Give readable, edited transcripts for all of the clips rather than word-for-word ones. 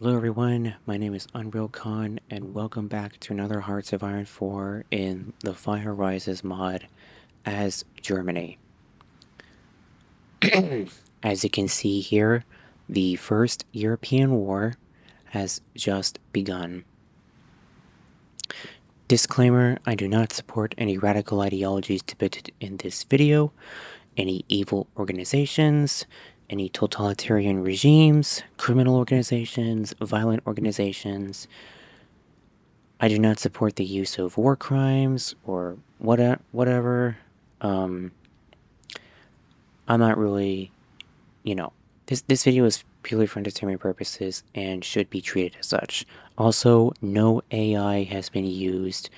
Hello everyone, my name is Unreal Khan, and welcome back to another Hearts of Iron 4 in the Fire Rises mod as Germany. As you can see here, the First European War has just begun. Disclaimer, I do not support any radical ideologies depicted in this video, any evil organizations, any totalitarian regimes, criminal organizations, violent organizations. I do not support the use of war crimes or whatever. I'm not really, this video is purely for entertainment purposes and should be treated as such. Also, no AI has been used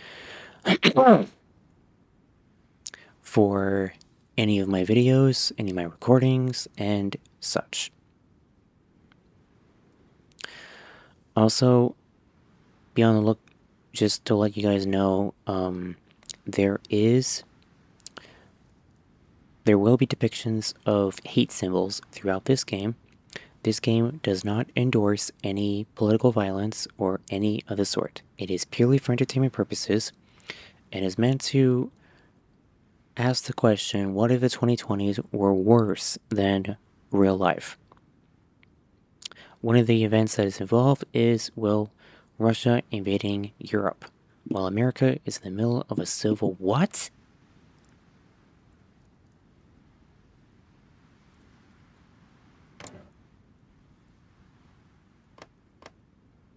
for any of my videos, any of my recordings, and such. Also, be on the look, just to let you guys know, there will be depictions of hate symbols throughout this game. This game does not endorse any political violence or any of the sort. It is purely for entertainment purposes and is meant to ask the question, what if the 2020s were worse than real life? One of the events that is involved is, well, Russia invading Europe, while America is in the middle of a civil what?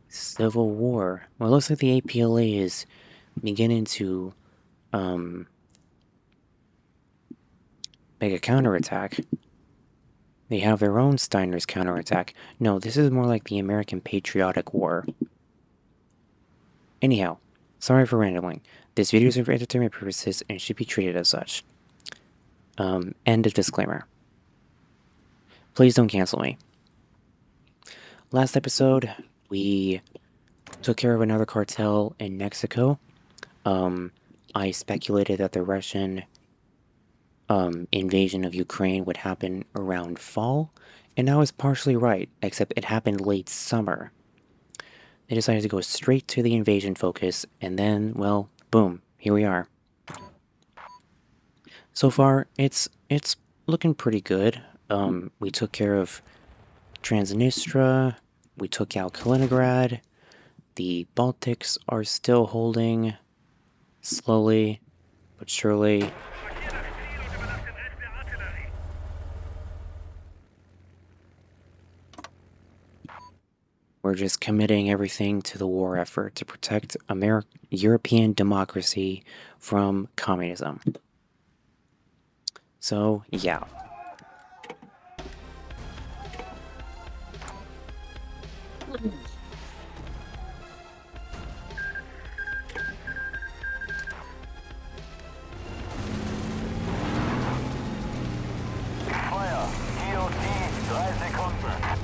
Civil war. Well, it looks like the APLA is beginning to make a counterattack. They have their own Steiner's counterattack. No, this is more like the American Patriotic War. Anyhow, sorry for rambling. This video is for entertainment purposes and should be treated as such. End of disclaimer. Please don't cancel me. Last episode, we took care of another cartel in Mexico. I speculated that the Russian invasion of Ukraine would happen around fall, and I was partially right, except it happened late summer. They decided to go straight to the invasion focus, and then, well, boom, here we are. So far, it's looking pretty good. We took care of Transnistria, we took out Kaliningrad, the Baltics are still holding, slowly but surely. We're just committing everything to the war effort to protect European democracy from communism. So, yeah. Feuer, EOT, 3 Sekunden.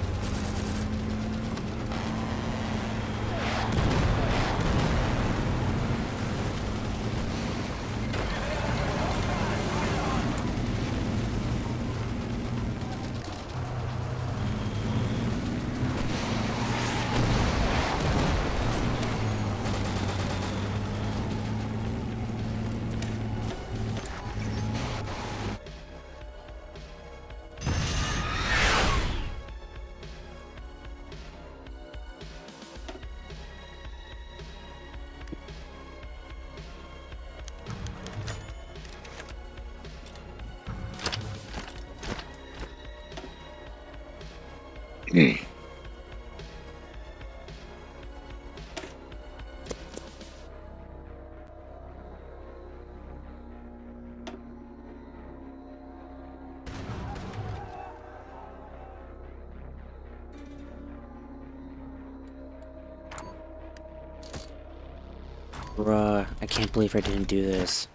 Bruh, I can't believe I didn't do this.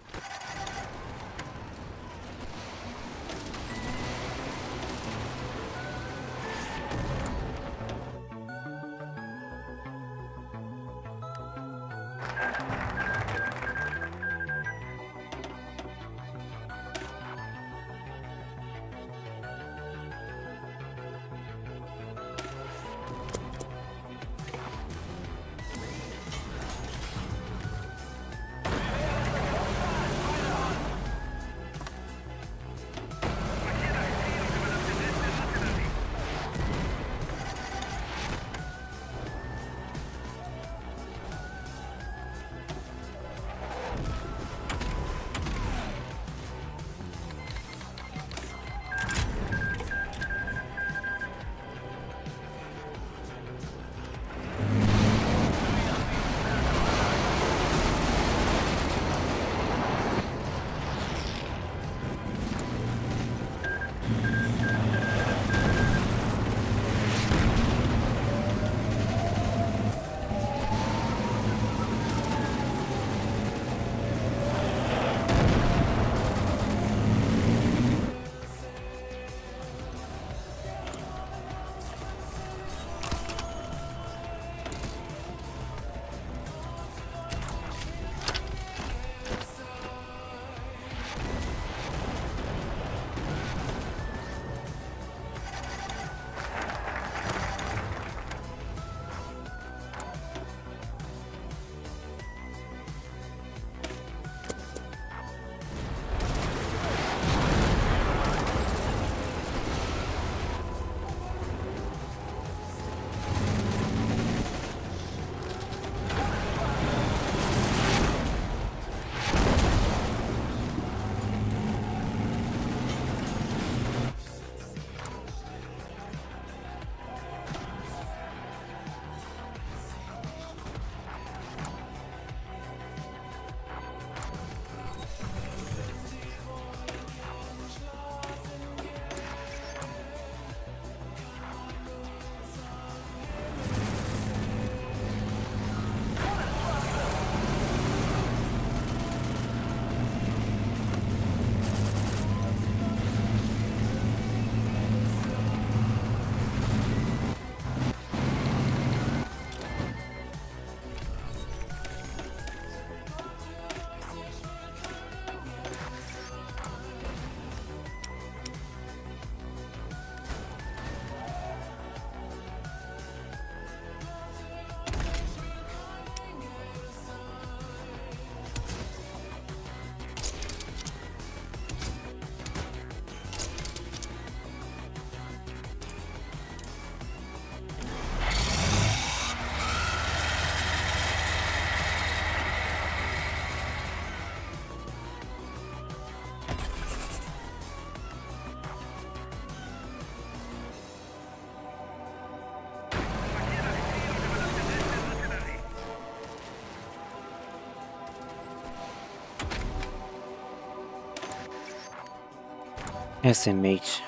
SMH.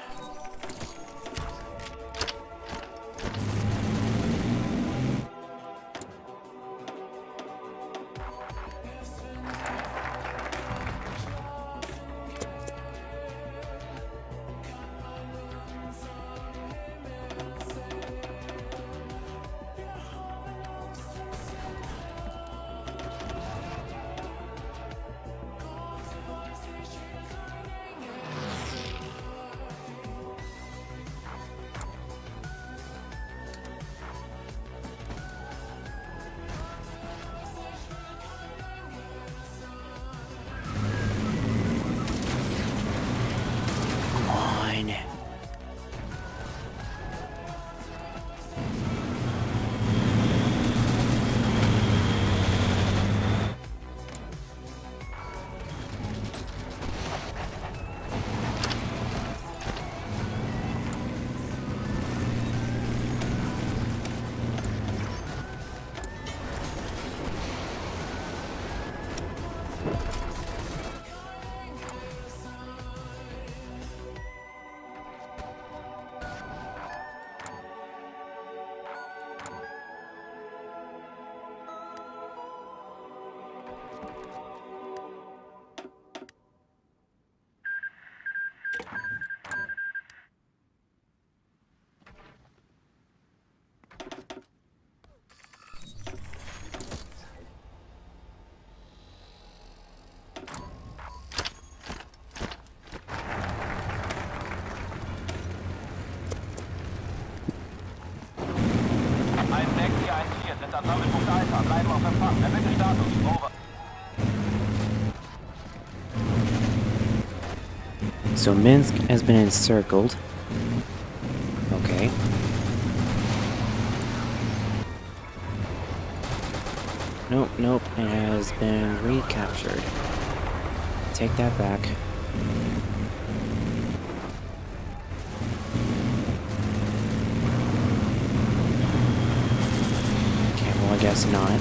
Sind am Sammelpunkt Alpha. Bleiben auf Empfang. Ermittle Status. Over. So Minsk has been encircled. Okay. Nope, nope, it has been recaptured. Take that back. Okay, well I guess not.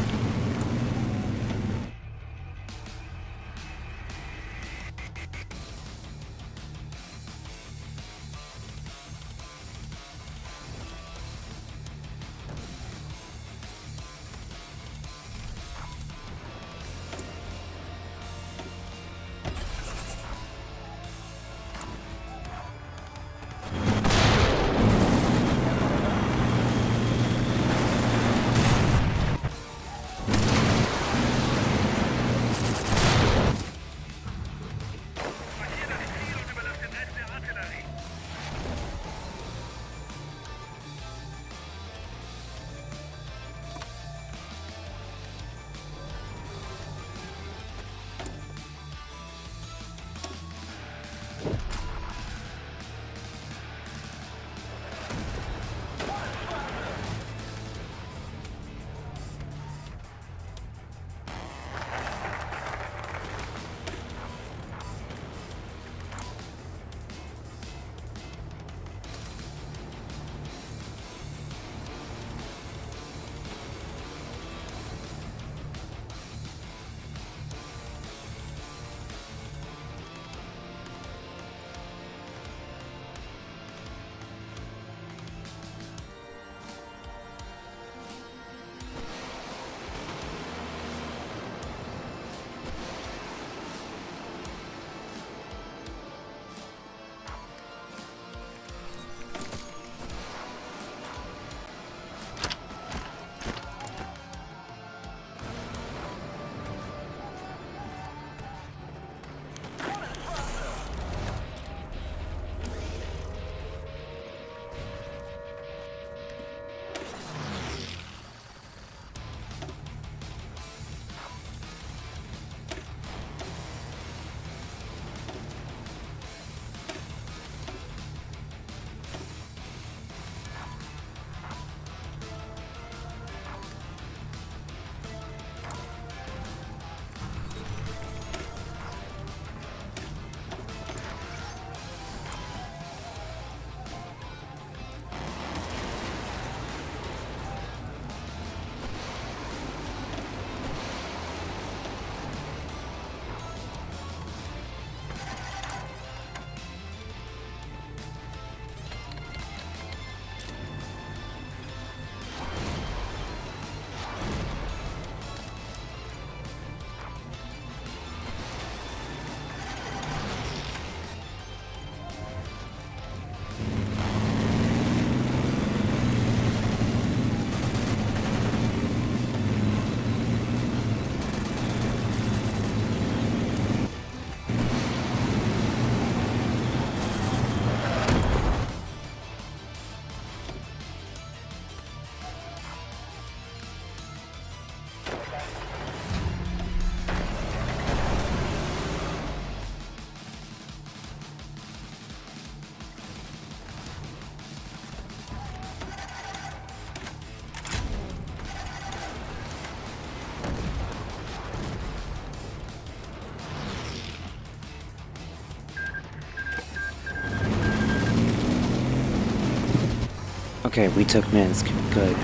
Okay, we took Minsk. Good.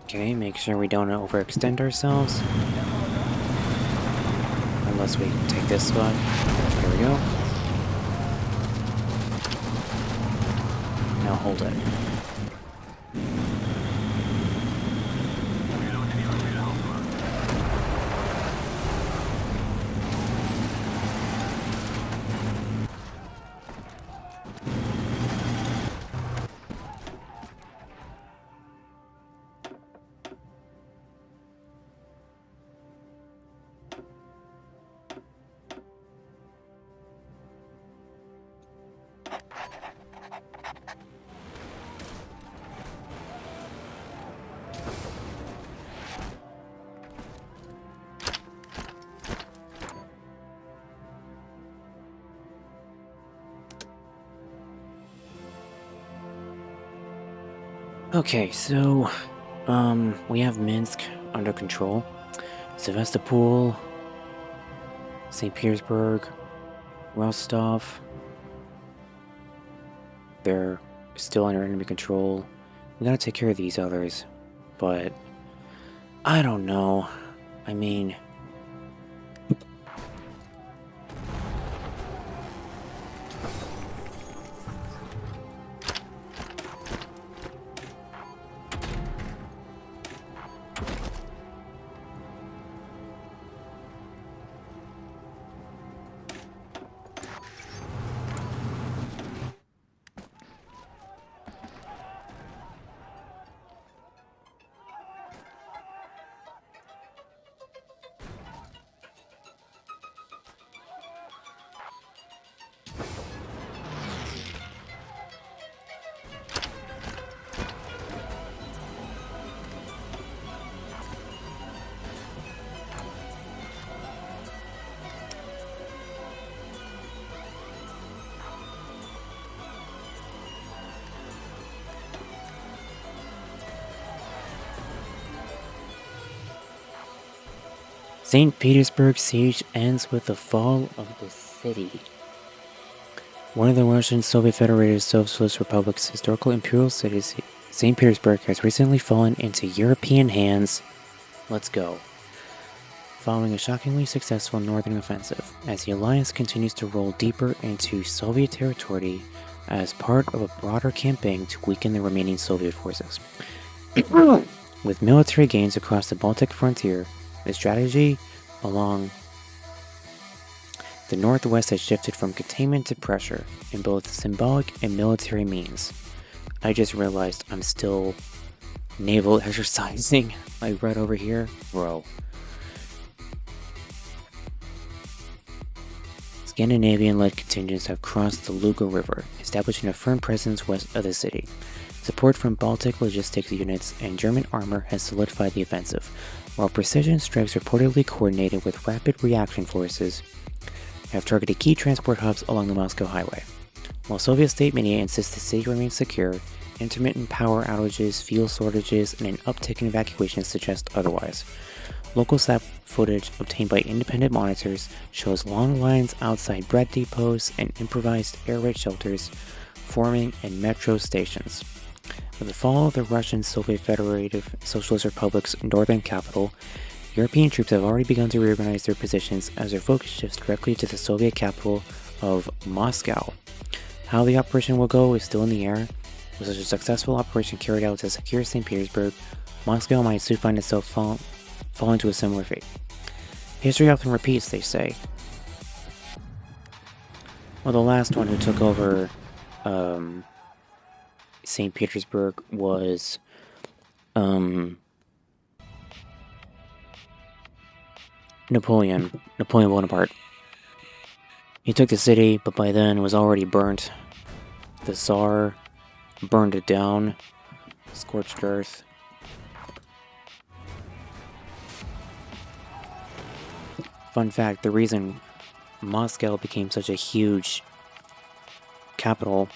Okay, make sure we don't overextend ourselves. Unless we take this spot. There we go. Now hold it. Okay, so, we have Minsk under control. Sevastopol, St. Petersburg, Rostov. They're still under enemy control. We gotta take care of these others, but I don't know. I mean, St. Petersburg siege ends with the fall of the city. One of the Russian Soviet Federated Socialist Republic's historical imperial cities, St. Petersburg, has recently fallen into European hands. Let's go. Following a shockingly successful northern offensive, as the alliance continues to roll deeper into Soviet territory as part of a broader campaign to weaken the remaining Soviet forces. With military gains across the Baltic frontier, the strategy along the northwest has shifted from containment to pressure in both symbolic and military means. I just realized I'm still naval exercising, like right over here. Bro. Scandinavian-led contingents have crossed the Luga River, establishing a firm presence west of the city. Support from Baltic logistics units and German armor has solidified the offensive, while precision strikes reportedly coordinated with rapid reaction forces have targeted key transport hubs along the Moscow highway. While Soviet state media insist the city remains secure, intermittent power outages, fuel shortages, and an uptick in evacuations suggest otherwise. Local sat footage obtained by independent monitors shows long lines outside bread depots and improvised air raid shelters forming in metro stations. With the fall of the Russian Soviet Federated Socialist Republic's northern capital, European troops have already begun to reorganize their positions as their focus shifts directly to the Soviet capital of Moscow. How the operation will go is still in the air. With such a successful operation carried out to secure St. Petersburg, Moscow might soon find itself fall into a similar fate. History often repeats, they say. Well, the last one who took over St. Petersburg was Napoleon Bonaparte. He took the city, but by then it was already burnt. The Tsar burned it down, scorched earth. Fun fact, the reason Moscow became such a huge capital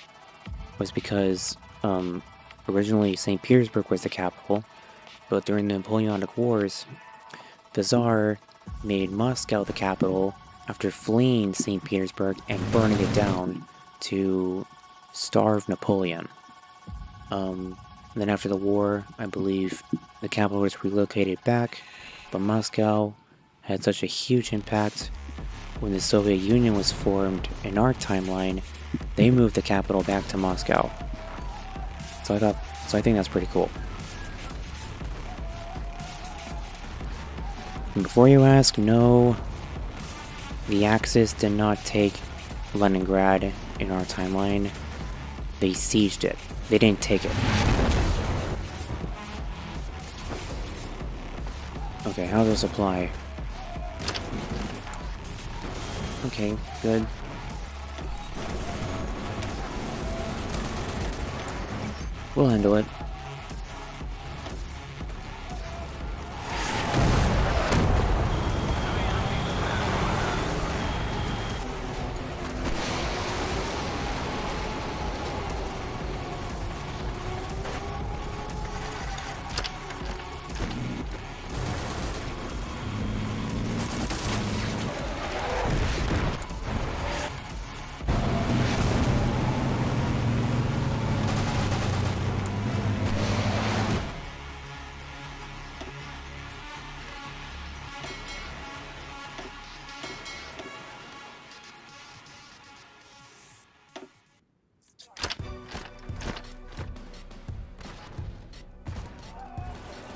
was because originally St. Petersburg was the capital, but during the Napoleonic Wars, the Tsar made Moscow the capital after fleeing St. Petersburg and burning it down to starve Napoleon. Then after the war, I believe the capital was relocated back, but Moscow had such a huge impact. When the Soviet Union was formed in our timeline, they moved the capital back to Moscow. So I think that's pretty cool. And before you ask, no, the Axis did not take Leningrad in our timeline. They sieged it. They didn't take it. Okay, how's the supply? Okay, good. We'll handle it.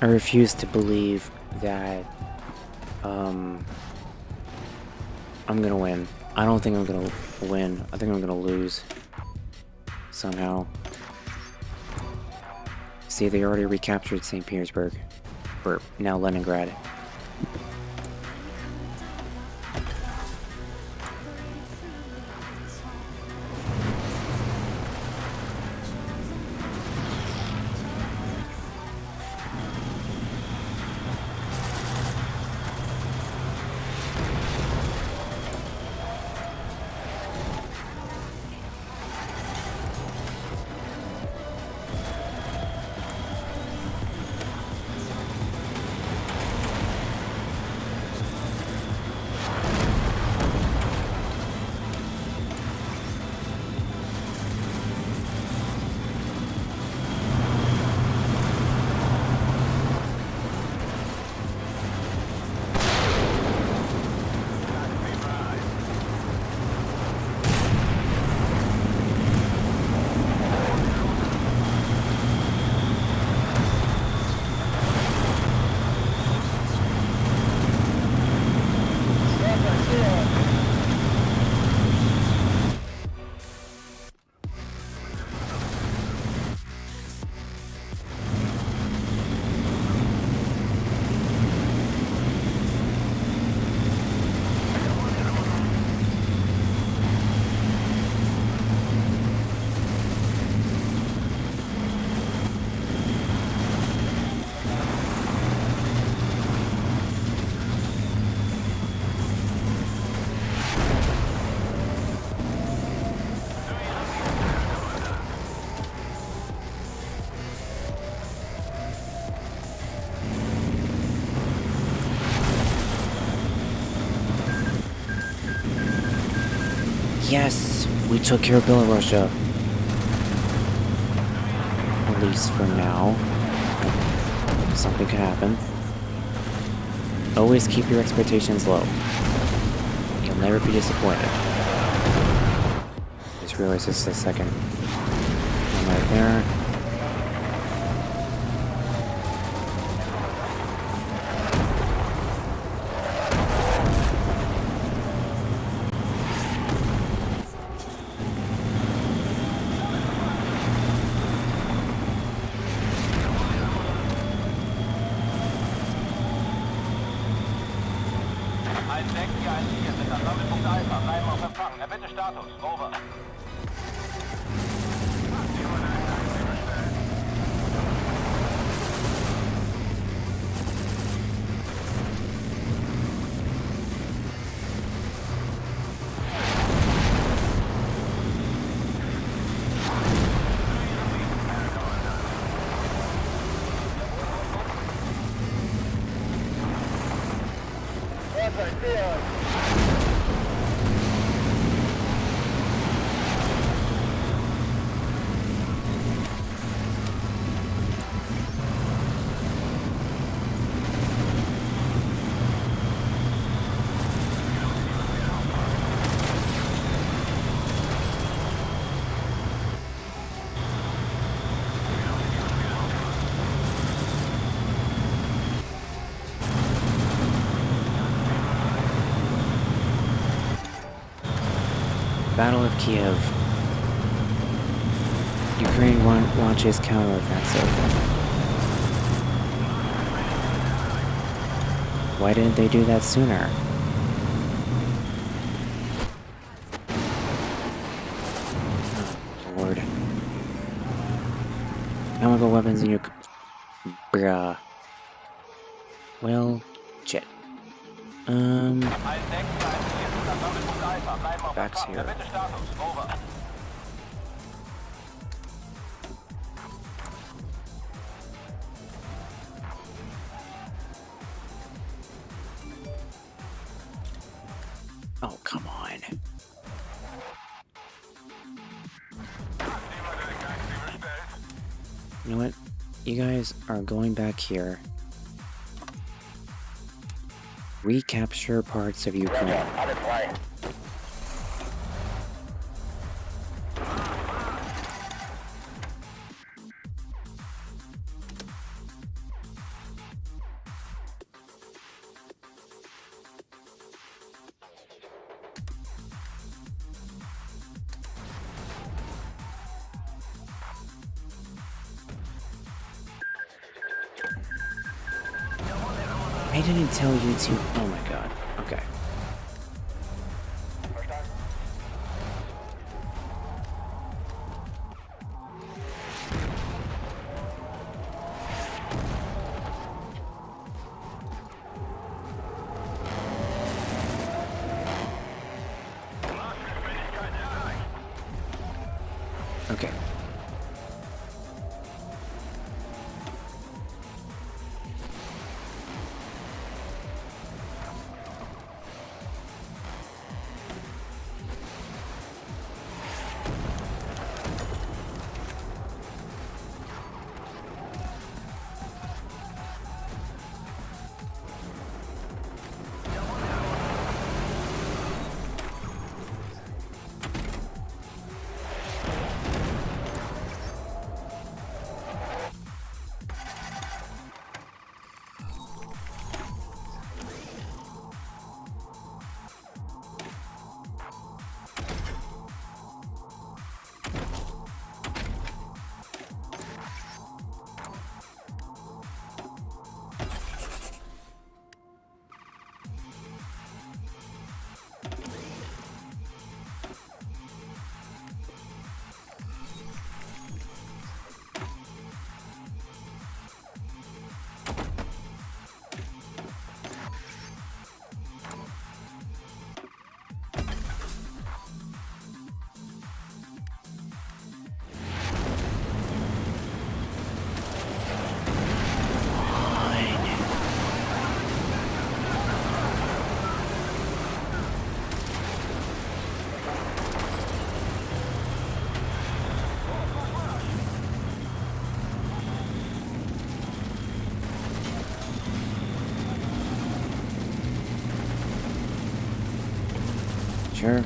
I refuse to believe that I'm gonna win. I don't think I'm gonna win. I think I'm gonna lose somehow. See, they already recaptured St. Petersburg, or now Leningrad. Yes, we took care of Belarusia. At least for now. Something could happen. Always keep your expectations low. You'll never be disappointed. Just realized this is the second one right there. Wir sind am Sammelpunkt Alpha. Bleiben auf Empfang. Erbitte Status. Over. Battle of Kiev. Ukraine launches counteroffensive. Why didn't they do that sooner? Oh, Lord. Chemical weapons in Ukraine. Bruh. Well, shit. Back's here. Oh, come on. You know what? You guys are going back here. Recapture parts of Ukraine. I didn't tell you to. Oh my god. Okay. Okay.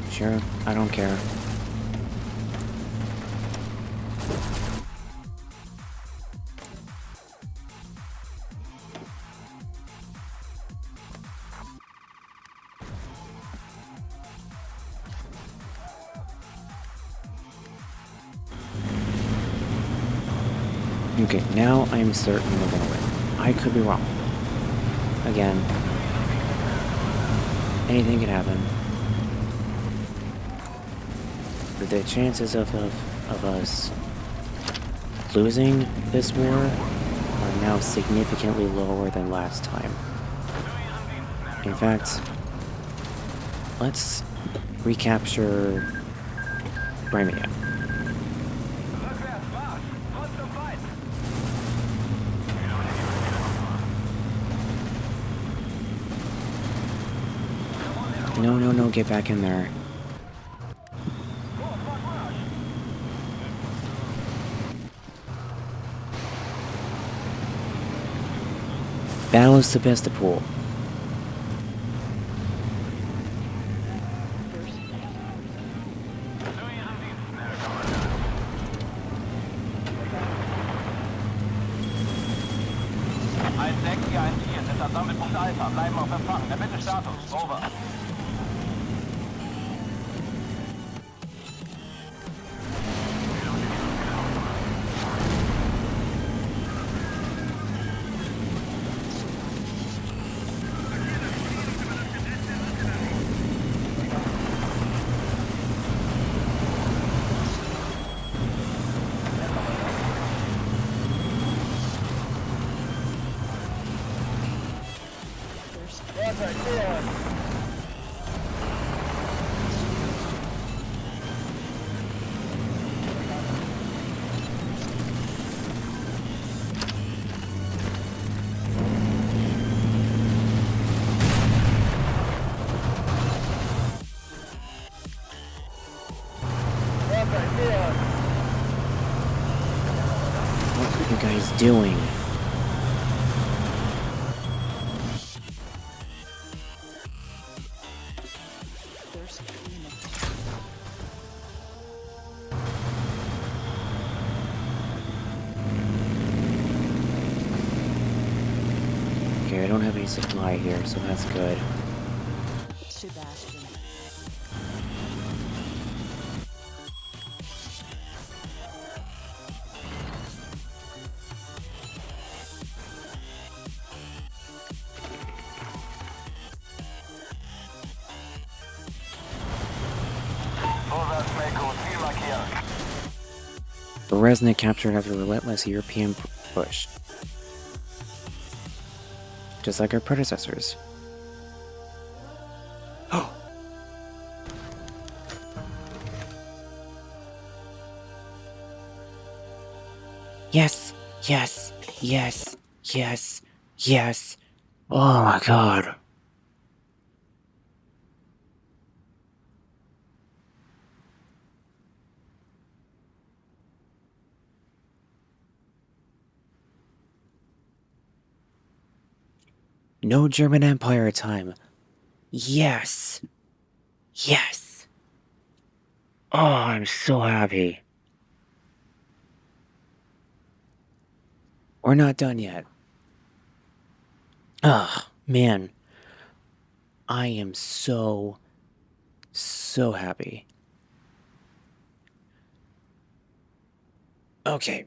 Sure, I don't care. Okay, now I am certain we're gonna win. I could be wrong. Again, anything can happen. But the chances of us losing this war are now significantly lower than last time. In fact, let's recapture Crimea. No, get back in there. Battle is Sebastopol. Sammelpunkt Alpha, bleiben auf Empfang. Erbitte Status. Over. What are you guys doing? Okay, I don't have any supply here, so that's good. Sebastian. Berezna captured after a relentless European push. Just like our predecessors. Oh! Yes! Yes! Yes! Yes! Yes! Oh my god! No German Empire time. Yes. Yes. Oh, I'm so happy. We're not done yet. Ah, man. I am so happy. Okay.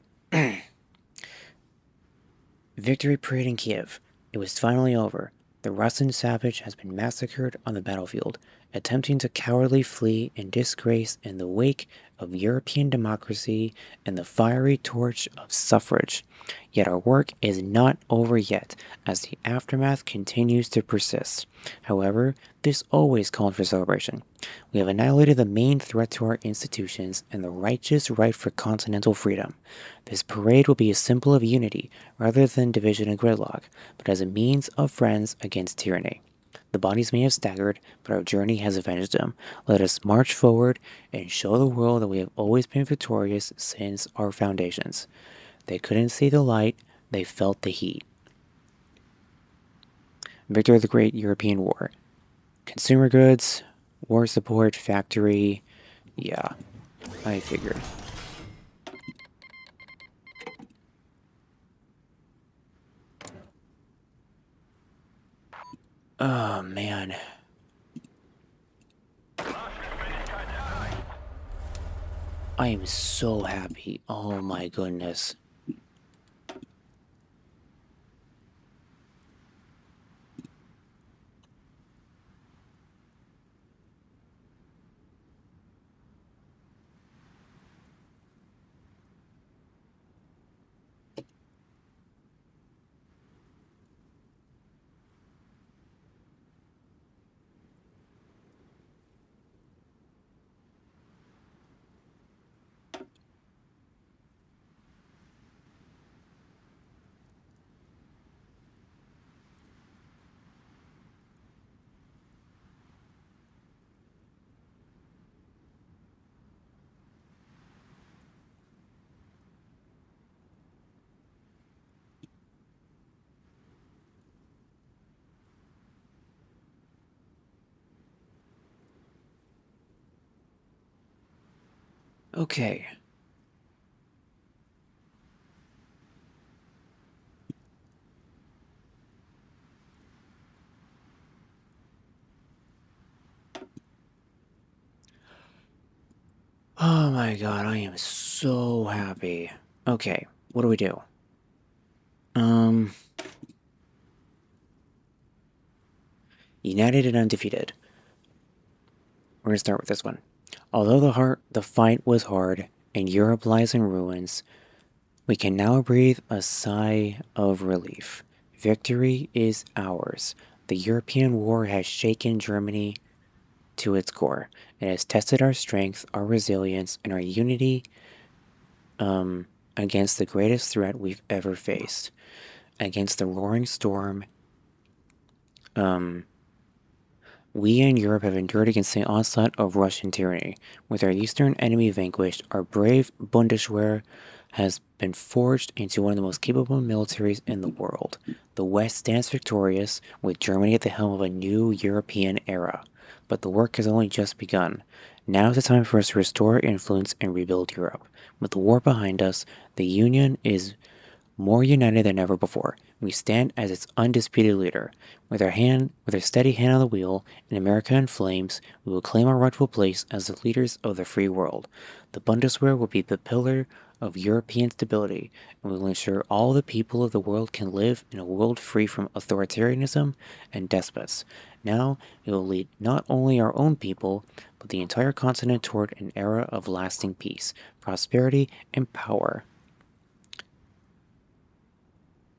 Victory parade in Kiev. It was finally over. The Russian savage has been massacred on the battlefield, attempting to cowardly flee in disgrace in the wake of European democracy and the fiery torch of suffrage. Yet our work is not over yet, as the aftermath continues to persist. However, this always called for celebration. We have annihilated the main threat to our institutions and the righteous right for continental freedom. This parade will be a symbol of unity rather than division and gridlock, but as a means of friends against tyranny. The bodies may have staggered, but our journey has avenged them. Let us march forward and show the world that we have always been victorious since our foundations. They couldn't see the light, they felt the heat. Victory of the Great European War. Consumer goods, war support, factory. Yeah, I figured. Oh, man. I am so happy. Oh my goodness. Okay. Oh my god, I am so happy. Okay, what do we do? United and undefeated. We're gonna start with this one. Although the fight was hard and Europe lies in ruins, we can now breathe a sigh of relief. Victory is ours. The European war has shaken Germany to its core. It has tested our strength, our resilience, and our unity against the greatest threat we've ever faced. Against the roaring storm, we in Europe have endured against the onslaught of Russian tyranny. With our eastern enemy vanquished, our brave Bundeswehr has been forged into one of the most capable militaries in the world. The West stands victorious, with Germany at the helm of a new European era. But the work has only just begun. Now is the time for us to restore influence and rebuild Europe. With the war behind us, the Union is more united than ever before. We stand as its undisputed leader. With our steady hand on the wheel, and America in flames, we will claim our rightful place as the leaders of the free world. The Bundeswehr will be the pillar of European stability, and we will ensure all the people of the world can live in a world free from authoritarianism and despots. Now, we will lead not only our own people, but the entire continent toward an era of lasting peace, prosperity, and power.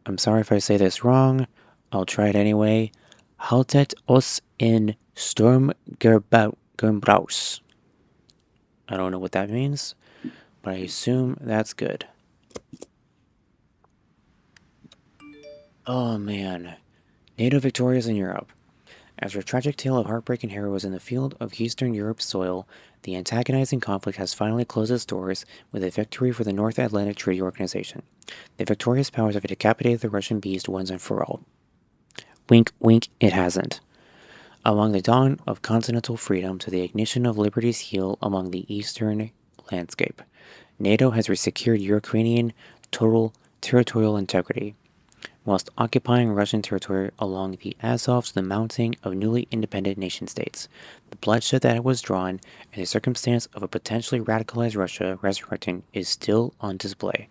I'm sorry if I say this wrong. I'll try it anyway. Haltet oss in Sturmgebraus. I don't know what that means, but I assume that's good. Oh man. NATO victorious in Europe. After a tragic tale of heartbreak and heroism in the field of Eastern Europe's soil, the antagonizing conflict has finally closed its doors with a victory for the North Atlantic Treaty Organization. The victorious powers have decapitated the Russian beast once and for all. Wink, wink, it hasn't. Along the dawn of continental freedom to the ignition of liberty's heel among the eastern landscape, NATO has resecured Ukrainian total territorial integrity, whilst occupying Russian territory along the Azov to the mounting of newly independent nation-states. The bloodshed that was drawn and the circumstance of a potentially radicalized Russia resurrecting is still on display.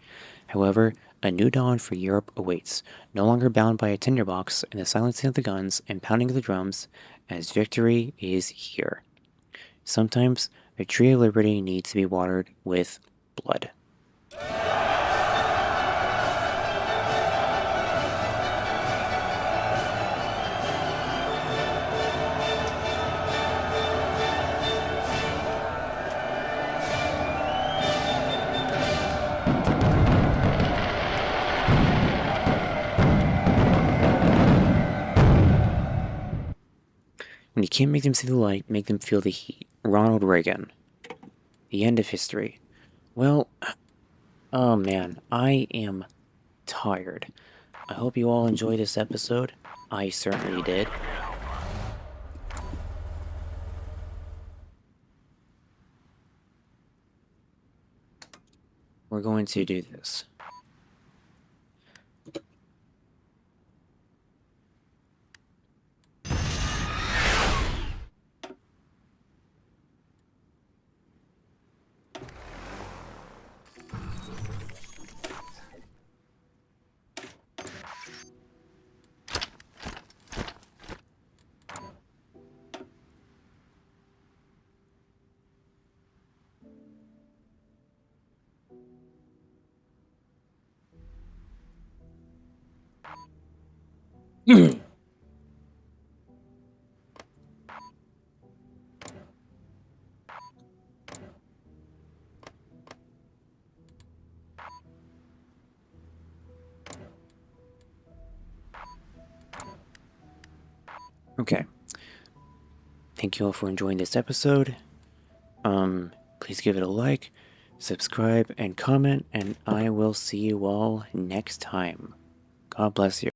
However, a new dawn for Europe awaits, no longer bound by a tinderbox and the silencing of the guns and pounding of the drums, as victory is here. Sometimes the tree of liberty needs to be watered with blood. When you can't make them see the light, make them feel the heat. Ronald Reagan. The end of history. Well, oh man, I am tired. I hope you all enjoyed this episode. I certainly did. We're going to do this. Okay. Thank you all for enjoying this episode. Please give it a like, subscribe, and comment, and I will see you all next time. God bless you.